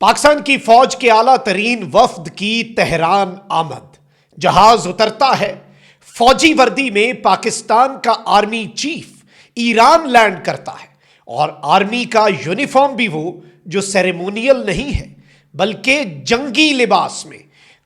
पाकिस्तान की फौज के आला तरीन वफ्द की तेहरान आमद। जहाज उतरता है, फौजी वर्दी में पाकिस्तान का आर्मी चीफ ईरान लैंड करता है और आर्मी का यूनिफॉर्म भी वो जो सेरेमोनियल नहीं है बल्कि जंगी लिबास में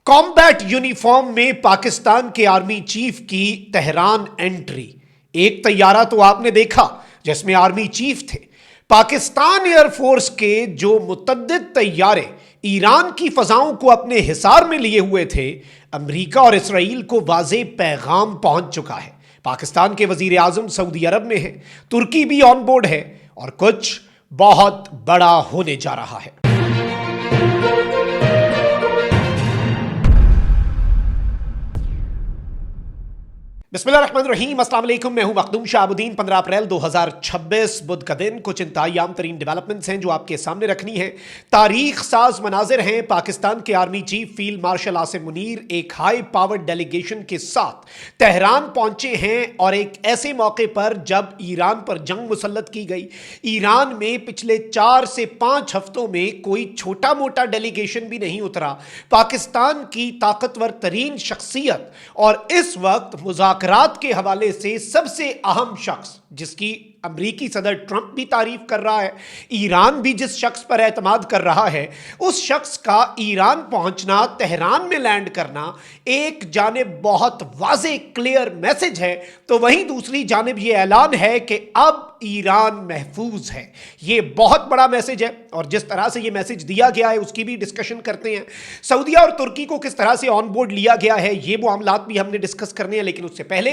कॉम्बैट यूनिफॉर्म में पाकिस्तान के आर्मी चीफ की तेहरान एंट्री। एक तैयारा तो आपने देखा जिसमें आर्मी चीफ थे। पाकिस्तान एयरफोर्स के जो मुतद्दिद तैयारे ईरान की फजाओं को अपने हिसार में लिए हुए थे, अमेरिका और इसराइल को वाज़े पैगाम पहुंच चुका है। पाकिस्तान के वजीर आजम सऊदी अरब में है, तुर्की भी ऑन बोर्ड है और कुछ बहुत बड़ा होने जा रहा है। बिस्मिल्लाहिर्रहमानिर्रहीम, अस्सलाम वालेकुम। मैं हूं मखदूम शाहबुद्दीन। 15 अप्रैल 2026 बुध का दिन। कुछ इंतहाई तरीन डेवलपमेंट्स हैं जो आपके सामने रखनी है। तारीख साज मनाजिर हैं। पाकिस्तान के army chief field marshal Asim Munir एक हाई पावर डेलीगेशन के साथ तेहरान पहुंचे हैं और एक ऐसे मौके पर जब ईरान पर जंग मुसल्लत की गई। ईरान में पिछले 4 से 5 हफ्तों में कोई छोटा मोटा डेलीगेशन भी नहीं उतरा। पाकिस्तान की ताकतवर तरीन शख्सियत और इस वक्त मुज़ाकरात के हवाले से सबसे अहम शख्स जिसकी अमरीकी सदर ट्रंप भी तारीफ कर रहा है, ईरान भी जिस शख्स पर एतमाद कर रहा है, उस शख्स का ईरान पहुंचना, तेहरान में लैंड करना एक जानिब बहुत वाज़े क्लियर मैसेज है, तो वहीं दूसरी जानिब यह ऐलान है कि अब ईरान महफूज है। यह बहुत बड़ा मैसेज है और जिस तरह से यह मैसेज दिया गया है उसकी भी डिस्कशन करते हैं। सऊदीया और तुर्की को किस तरह से ऑन बोर्ड लिया गया है ये मामलात भी हमने डिस्कस करने हैं। लेकिन उससे पहले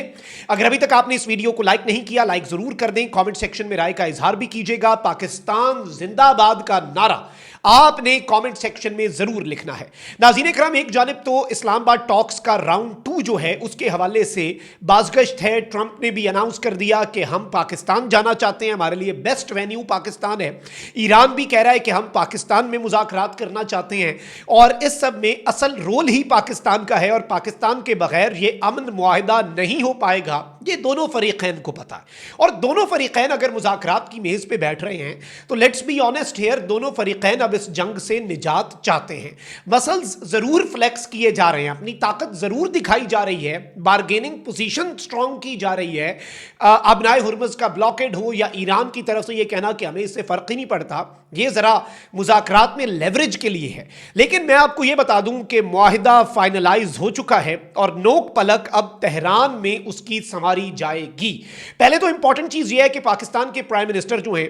अगर अभी तक आपने इस वीडियो को लाइक नहीं किया, लाइक जरूर कर दें। कमेंट सेक्शन में राय का इजहार भी कीजिएगा। पाकिस्तान जिंदाबाद का नारा आपने कमेंट सेक्शन में जरूर लिखना है। नाज़रीन इकराम, एक जानिब तो इस्लामाबाद टॉक्स का राउंड 2 जो है उसके हवाले से बाज़गश्त है। ट्रंप ने भी अनाउंस कर दिया कि हम पाकिस्तान जाना चाहते हैं, हमारे लिए बेस्ट वेन्यू पाकिस्तान है। ईरान भी कह रहा है कि हम पाकिस्तान में मुज़ाकरात करना चाहते हैं और इस सब में असल रोल ही पाकिस्तान का है और पाकिस्तान के बगैर ये अमन मुआहिदा नहीं हो पाएगा। ये दोनों फरीकैन को पता है और दोनों फरीकैन अगर मुज़ाकरात की मेज़ पे बैठ रहे हैं तो लेट्स बी ऑनेस्ट हियर, दोनों फरीकैन अब इस जंग से निजात चाहते हैं। मसल्स जरूर फ्लेक्स किए जा रहे हैं, अपनी ताकत जरूर दिखाई जा रही है, बार्गेनिंग पोजीशन स्ट्रांग की जा रही है। अबनाए हुर्मुज़ का ब्लॉकेड हो या ईरान की तरफ से यह कहना कि हमें इससे फर्क ही नहीं पड़ता, ये जरा मुज़ाकरात में लेवरेज के लिए है। लेकिन मैं आपको यह बता दूं कि मुआहिदा फाइनलाइज हो चुका है और नोक पलक अब तेहरान में उसकी संवारी जाएगी। पहले तो इंपॉर्टेंट चीज यह है कि पाकिस्तान के प्राइम मिनिस्टर जो हैं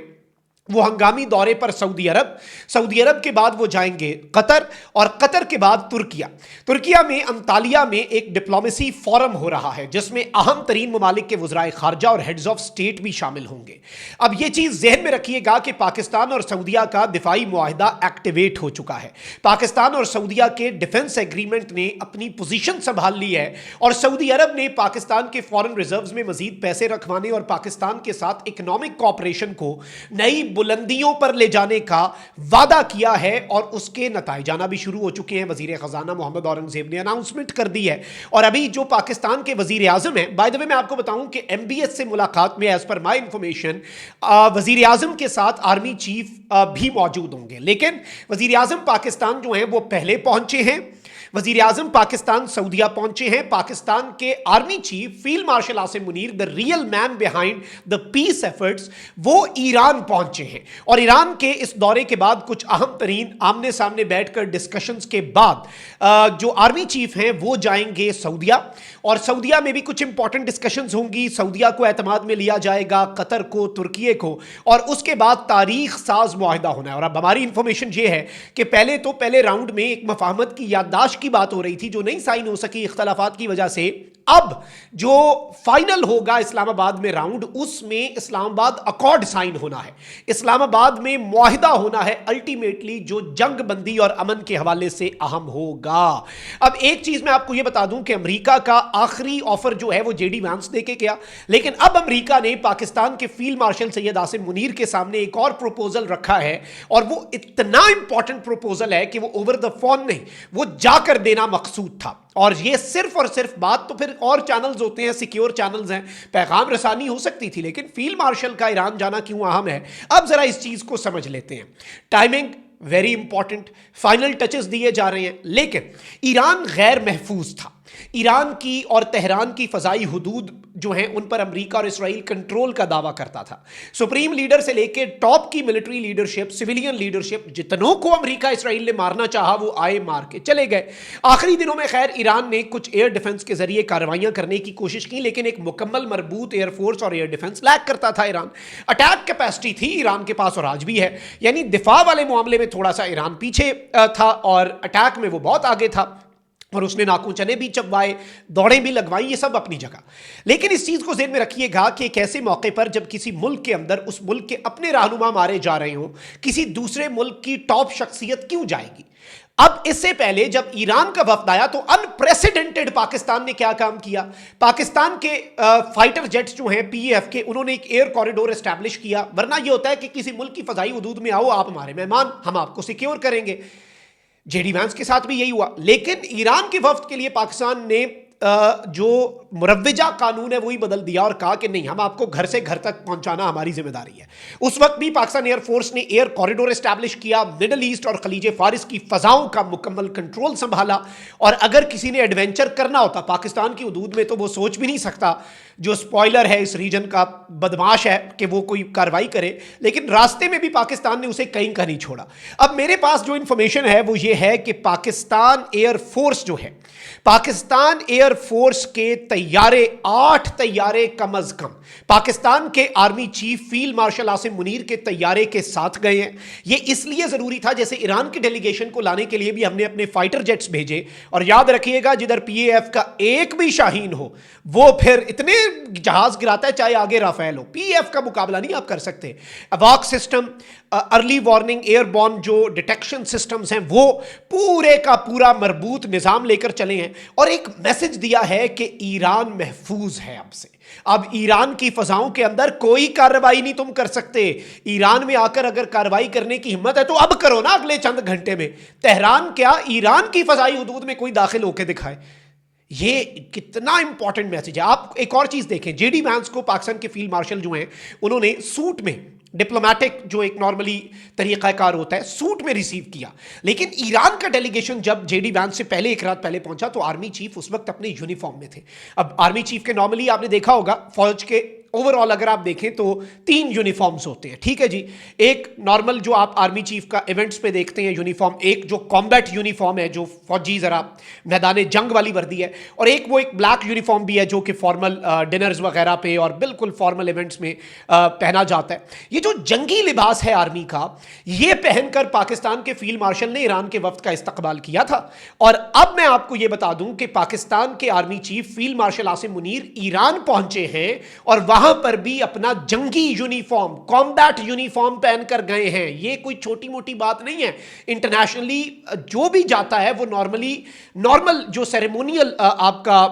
वो हंगामी दौरे पर सऊदी अरब के बाद वो जाएंगे कतर और कतर के बाद तुर्किया में अंतालिया में एक डिप्लोमेसी फोरम हो रहा है जिसमें अहम तरीन ममालिक के वज़राए खारजा और हेड्स ऑफ स्टेट भी शामिल होंगे। अब ये चीज़ जहन में रखिएगा कि पाकिस्तान और सऊदिया का दिफाई मुआहिदा एक्टिवेट हो चुका है। पाकिस्तान और सऊदिया के डिफेंस एग्रीमेंट ने अपनी पोजीशन संभाल ली है और सऊदी अरब ने पाकिस्तान के फॉरेन रिजर्व्स में मजीद पैसे रखवाने और पाकिस्तान के साथ इकोनॉमिक कॉपरेशन को नई बुलंदियों पर ले जाने का वादा किया है और उसके नताइज आना भी शुरू हो चुके हैं। वजीर खजाना मोहम्मद औरंगजेब ने अनाउंसमेंट कर दी है और अभी जो पाकिस्तान के वजीर आजम है, बाय द वे मैं आपको बताऊं कि MBS से मुलाकात में एज पर माई इंफॉर्मेशन वजीर आजम के साथ आर्मी चीफ भी मौजूद होंगे। लेकिन वजीर आजम पाकिस्तान जो है वो पहले पहुंचे हैं। वजीर आजम पाकिस्तान सऊदिया पहुंचे हैं। पाकिस्तान के army chief field marshal Asim Munir, the real man behind the peace efforts, वो ईरान पहुंचे हैं और ईरान के इस दौरे के बाद कुछ अहम तरीन आमने सामने बैठकर डिस्कशंस के बाद जो आर्मी चीफ हैं वो जाएंगे सऊदिया और सऊदिया में भी कुछ इंपॉर्टेंट डिस्कशंस होंगी। सऊदिया को एतमाद में लिया जाएगा, कतर को, तुर्की को, और उसके बाद तारीख साज मुआहिदा होना है। और अब हमारी इंफॉर्मेशन ये है कि पहले राउंड में एक मफाहमत की याददाश्त की बात हो रही थी जो नहीं साइन हो सकी इख्तलाफात की वजह से। अब जो फाइनल होगा इस्लामाबाद में राउंड, उसमें इस्लामाबाद अकॉर्ड साइन होना है, इस्लामाबाद में मुआहिदा होना है अल्टीमेटली, जो जंग बंदी और अमन के हवाले से अहम होगा। अब एक चीज मैं आपको यह बता दूं कि अमेरिका का आखिरी ऑफर जो है वो JD वांस दे के गया, लेकिन अब अमेरिका ने पाकिस्तान के फील्ड मार्शल सैयद आसिम मुनीर के सामने एक और प्रपोजल रखा है और वो इतना इंपॉर्टेंट प्रपोजल है कि वो ओवर द फोन नहीं, वो जाकर देना मकसूद था। और ये सिर्फ और सिर्फ बात तो फिर और चैनल्स होते हैं, सिक्योर चैनल्स हैं, पैगाम रसानी हो सकती थी, लेकिन फील्ड मार्शल का ईरान जाना क्यों अहम है, अब जरा इस चीज को समझ लेते हैं। Timing very important, final touches दिए जा रहे हैं। लेकिन ईरान गैर महफूज था। ईरान की और तेहरान की फजाई हुदूद जो हैं उन पर अमेरिका और इसराइल कंट्रोल का दावा करता था। सुप्रीम लीडर से लेकर टॉप की मिलिट्री लीडरशिप, सिविलियन लीडरशिप, जितनों को अमेरिका इसराइल ने मारना चाहा वो आए, मार के चले गए। आखिरी दिनों में खैर ईरान ने कुछ एयर डिफेंस के जरिए कार्रवाइयां करने की कोशिश की, लेकिन एक मुकम्मल मरबूत एयरफोर्स और एयर डिफेंस लैक करता था ईरान। अटैक कैपेसिटी थी ईरान के पास और आज भी है, यानी दिफा वाले मामले में थोड़ा सा ईरान पीछे था और अटैक में वो बहुत आगे था और उसने नाखून चने भी चबवाए, दौड़ें भी लगवाई, ये सब अपनी जगह। लेकिन इस चीज को ज़हन में रखिएगा कि एक ऐसे मौके पर जब किसी मुल्क के अंदर उस मुल्क के अपने रहनुमा मारे जा रहे हों, किसी दूसरे मुल्क की टॉप शख्सियत क्यों जाएगी। अब इससे पहले जब ईरान का वफ्द आया तो अनप्रेसिडेंटेड पाकिस्तान ने क्या काम किया। पाकिस्तान के फाइटर जेट्स जो हैं पीएफ के, उन्होंने एक एयर कॉरिडोर एस्टैब्लिश किया। वरना यह होता है कि किसी मुल्क की फजाई हुदूद में आओ, आप हमारे मेहमान, हम आपको सिक्योर करेंगे। जेडी वैंस के साथ भी यही हुआ। लेकिन ईरान के वफ्द के लिए पाकिस्तान ने जो मुरव्वजा कानून है वही बदल दिया और कहा कि नहीं, हम आपको घर से घर तक पहुंचाना हमारी जिम्मेदारी है। उस वक्त भी पाकिस्तान एयरफोर्स ने एयर कॉरिडोर एस्टैब्लिश किया, मिडल ईस्ट और खलीज फारिस की फजाओं का मुकम्मल कंट्रोल संभाला। और अगर किसी ने एडवेंचर करना होता पाकिस्तान की हदूद में तो वो सोच भी नहीं सकता, जो स्पॉइलर है इस रीजन का, बदमाश है, कि वो कोई कार्रवाई करे। लेकिन रास्ते में भी पाकिस्तान ने उसे कहीं का नहीं छोड़ा। अब मेरे पास जो इंफॉर्मेशन है वो ये है कि पाकिस्तान एयरफोर्स जो है, पाकिस्तान एयरफोर्स के तैयारे 8 तैयारे कम अज कम पाकिस्तान के army chief field marshal Asim Munir के तैयारे के साथ गए हैं। यह इसलिए जरूरी था, जैसे ईरान की डेलीगेशन को लाने के लिए भी हमने अपने फाइटर जेट्स भेजे। और याद रखिएगा, जिधर पीएफ का एक भी शाहीन हो वो फिर इतने जहाज गिराता है, चाहे आगे राफेल हो, पीएफ का मुकाबला नहीं आप कर सकते। अवाक सिस्टम, अर्ली वार्निंग, एयरबॉर्न जो डिटेक्शन सिस्टम्स हैं, वो पूरे का पूरा मरबूत निजाम लेकर चले हैं और एक मैसेज दिया है कि ईरान महफूज है अब से। अब ईरान की फजाओं के अंदर कोई कार्रवाई नहीं तुम कर सकते। ईरान में आकर अगर कार्रवाई करने की हिम्मत है तो अब करो ना, अगले चंद घंटे में। तेहरान क्या, ईरान की फजाई हुदूद में कोई दाखिल होकर दिखाए। ये कितना इंपॉर्टेंट मैसेज है। आप एक और चीज देखें, जेडी वैंस को पाकिस्तान के फील्ड मार्शल जो हैं उन्होंने सूट में, डिप्लोमेटिक जो एक नॉर्मली तरीकाकार होता है, सूट में रिसीव किया। लेकिन ईरान का डेलीगेशन जब जेडी वैंस से पहले, एक रात पहले पहुंचा तो आर्मी चीफ उस वक्त अपने यूनिफॉर्म में थे। अब आर्मी चीफ के नॉर्मली आपने देखा होगा फौज के ओवरऑल अगर आप देखें तो 3 यूनिफॉर्म्स होते हैं, ठीक है जी। एक नॉर्मल जो आप आर्मी चीफ का इवेंट्स पे देखते हैं यूनिफॉर्म, एक जो कॉम्बैट यूनिफॉर्म है जो फौजी जरा मैदान जंग वाली वर्दी है, और एक वो एक ब्लैक यूनिफॉर्म भी है जो कि फॉर्मल डिनर्स वगैरह पे और बिल्कुल फॉर्मल इवेंट्स में पहना जाता है। ये जो जंगी लिबास है आर्मी का, ये पहनकर पाकिस्तान के फील्ड मार्शल ने ईरान के वफ्द का इस्तकबाल किया था। और अब मैं आपको ये बता दूं कि पाकिस्तान के army chief field marshal Asim Munir Iran पहुंचे हैं और वहां पर भी अपना जंगी यूनिफॉर्म, कॉम्बैट यूनिफॉर्म पहनकर गए हैं। ये कोई छोटी मोटी बात नहीं है। इंटरनेशनली जो भी जाता है वो नॉर्मल जो सेरेमोनियल आपका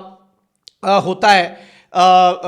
होता है,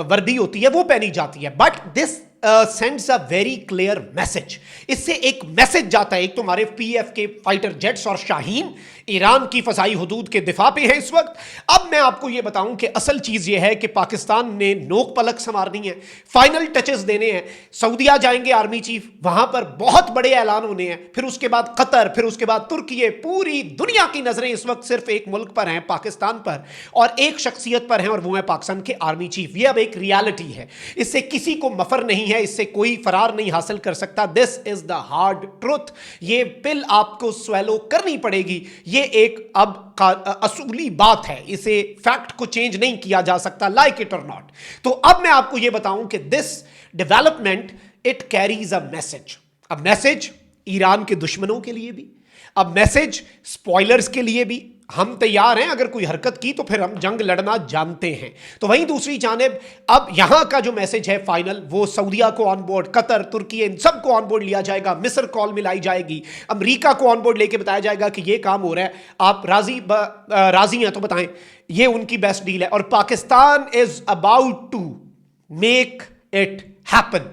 वर्दी होती है, वो पहनी जाती है। But this sends a very clear message. इससे एक मैसेज जाता है, एक तो हमारे पीएफ के फाइटर जेट्स और शाहीन ईरान की फजाई हुदूद के दिफा पे हैं इस वक्त। अब मैं आपको यह बताऊं कि असल चीज यह है कि पाकिस्तान ने नोक पलक संवारनी है, फाइनल टचेस देने हैं। सऊदिया जाएंगे आर्मी चीफ, वहां पर बहुत बड़े ऐलान होने हैं, फिर उसके बाद कतर, फिर उसके बाद तुर्की। पूरी दुनिया की नजरें इस वक्त सिर्फ एक मुल्क पर हैं, पाकिस्तान पर, और एक शख्सियत पर हैं और वो है पाकिस्तान के आर्मी चीफ। ये अब एक रियलिटी है, इससे किसी को मफर नहीं है, इससे कोई फरार नहीं हासिल कर सकता। This is the hard truth. ये पिल आपको स्वेलो करनी पड़ेगी। ये एक अब असूली बात है, इसे फैक्ट को चेंज नहीं किया जा सकता, लाइक इट और नॉट। तो अब मैं आपको यह बताऊं कि this development it carries a message. अब मैसेज ईरान के दुश्मनों के लिए भी, अब मैसेज स्पॉयलर्स के लिए भी। हम तैयार हैं, अगर कोई हरकत की तो फिर हम जंग लड़ना जानते हैं। तो वहीं दूसरी जानिब अब यहां का जो मैसेज है फाइनल, वो सऊदिया को ऑन बोर्ड, कतर, तुर्की, इन सबको ऑन बोर्ड लिया जाएगा। मिस्र कॉल मिलाई जाएगी, अमेरिका को ऑन बोर्ड लेके बताया जाएगा कि ये काम हो रहा है, आप राजी हैं तो बताएं। ये उनकी बेस्ट डील है और Pakistan is about to make it happen.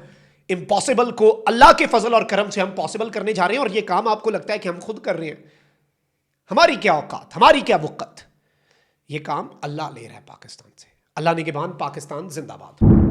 Impossible को अल्लाह के फजल और करम से हम पॉसिबल करने जा रहे हैं। और ये काम आपको लगता है कि हम खुद कर रहे हैं, हमारी क्या औकात, हमारी क्या वक़्त। ये काम अल्लाह ले रहा है पाकिस्तान से। अल्लाह निगहबान, पाकिस्तान जिंदाबाद।